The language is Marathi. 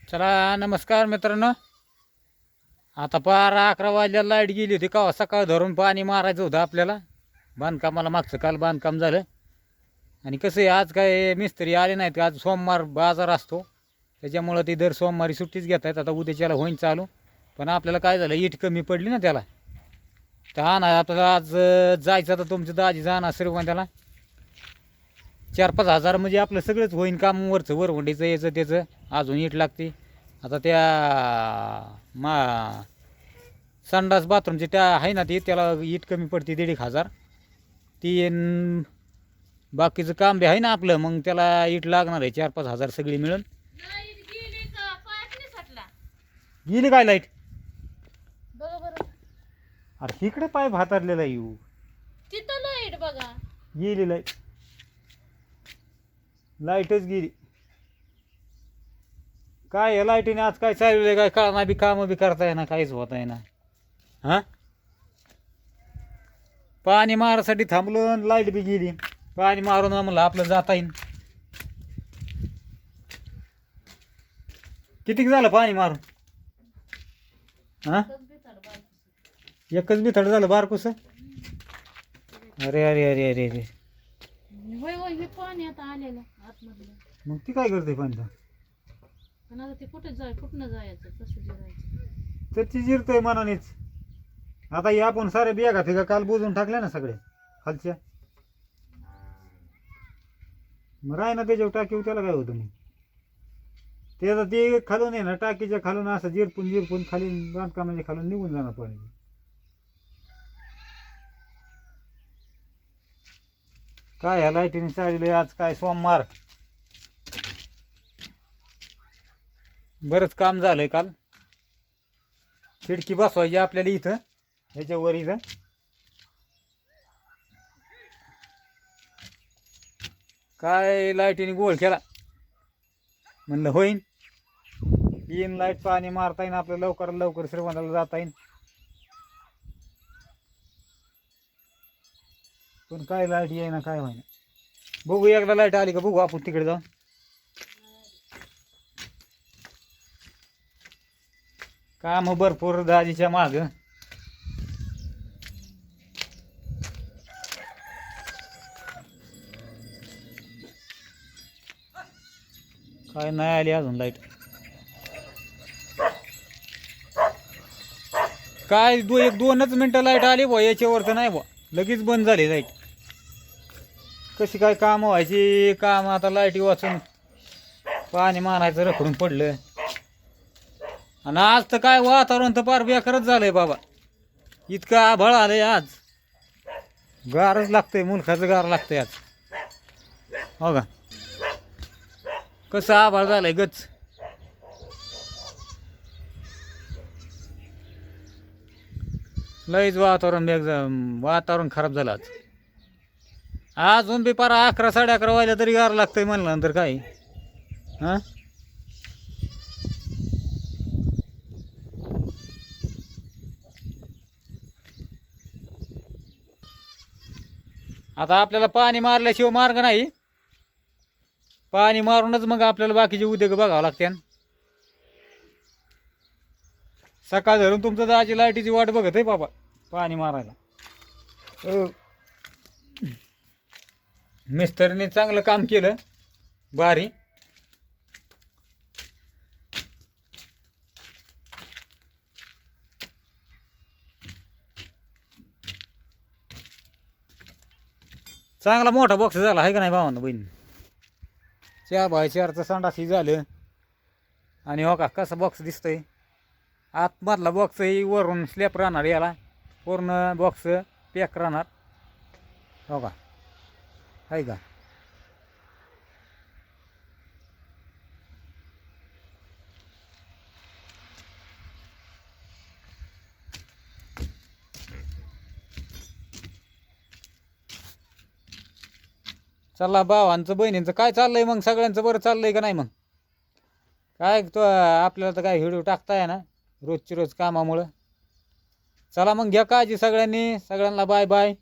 चला नमस्कार मित्रांनो. आता 11 वाजल्याला लाईट गेली होती. का सकाळ धरून पाणी मारायचं होतं आपल्याला बांधकामाला. मागचं काल बांधकाम झालं. आणि कसं आहे, आज काय मिस्त्री आले नाहीत. आज सोमवार बाजार असतो, त्याच्यामुळं ती दर सोमवारी सुट्टीच घेत आहेत. आता उद्याच्याला होईन चालू. पण आपल्याला काय झालं, ईट कमी पडली ना त्याला. तर हा ना, आपल्याला आज जायचं. तर तुमचं दाजी जाणार सर्व त्याला 4-5 हजार म्हणजे आपलं सगळंच होईन काम. वरचं वरवंडीचं याचं त्याचं अजून ईट लागते. आता त्या संडास बाथरूमची त्या आहे ना, ती त्याला ईट कमी पडते 1,500 ती. बाकीचं काम बी आहे ना आपलं, मग त्याला ईट लागणार आहे 4-5 हजार सगळी मिळून. गेली काय लाईट? अरे इकडे पाईप हातारलेला येऊ तिथं लाईट बघा. गेली लाईट. लाईटच गेली. काय या लाईटीने आज काय चालू आहे काय कळना बी. कामं बी करता येईना, काहीच होत आहे ना. हां, पाणी मारासाठी थांबलो आणि लाईट बी गेली. पाणी मारून म्हणलं आपलं जाता येईन. कितीक झालं पाणी मारून? हां, एकच बी थड झालं बारकुस. अरे अरे अरे अरे अरे. होय होय, हे पाणी आता आलेलं आतमधलं. मग ती काय करते पाणी? पण आता ते कुठं जायचं कसं जिरायचं? तर ती जिरतोय मनानेच. आता हे आपण सारे बिया घाते का काल बुजून टाकल्या ना सगळे खालच्या. मग राय ना त्याच्यावर टाकीव, त्याला काय होतं मग. ते आता ते खालून आहे ना, टाकीच्या खालून असं जिरपून जिरपून खाली बांधकामाच्या खालून निघून जाणार पाणी. काय ह्या लाईटीने चालले आज. काय सोमवार, बरंच काम झालंय काल. खिडकी बसवायची आपल्याला इथं ह्याच्यावर. इथं काय लाईटीने गोळ केला. म्हणलं होईन, येईन लाईट, पाणी मारता येईन आपलं लवकर लवकर श्रीमंताला जाता येईन. पण काय लाईट येईना काय होईना. बघू एकदा लाईट आली का बघू आपण तिकडे जाऊन. काम भरपूर दाजीच्या माग. काय नाही आली अजून लाईट. काय 1-2च मिनटं लाईट आली बुवा, याच्यावर तर नाही बुवा. लगेच बंद झाली लाईट. कशी काय काम व्हायची काम. आता लाईटी वाचून पाणी मारायचं रखडून पडलं. आणि आज तर काय वातावरण तर फार बेकारच झालंय बाबा. इतकं आभाळ आलंय आज. गारच लागतंय, मुलखाचं गार लागतंय आज. हो का, कसं आभाळ झालंय गच. लईच वातावरण खराब झालं आज. अजून बी पारा 11-11:30 वाजल्या तरी गार लागतंय म्हणलं नंतर काय. हां, आता आपल्याला पाणी मारल्याशिवाय मार्ग नाही. पाणी मारूनच मग आपल्याला बाकीचे उद्योग बघावं लागते. सकाळ धरून तुमचं दाजी लाईटीची वाट बघत आहे बाबा पाणी मारायला. मिस्त्रीने चांगलं काम केलं भारी. चांगला मोठा बॉक्स झाला आहे का नाही भावानं बहीण? 4x4चं संडासी झालं. आणि हो का कसा बॉक्स दिसतोय. आतमधला बॉक्सही वरून स्लॅप राहणार, याला पूर्ण बॉक्स पॅक राहणार. हो का, आहे का. चला भावांचं बहिणींचं काय चाललंय मग? सगळ्यांचं बरं चाललंय का नाही मग? काय तो आपल्याला तर काय व्हिडिओ टाकताय ना रोजची रोज कामामुळं. चला मग घ्या काळजी सगळ्यांनी. सगळ्यांना बाय बाय.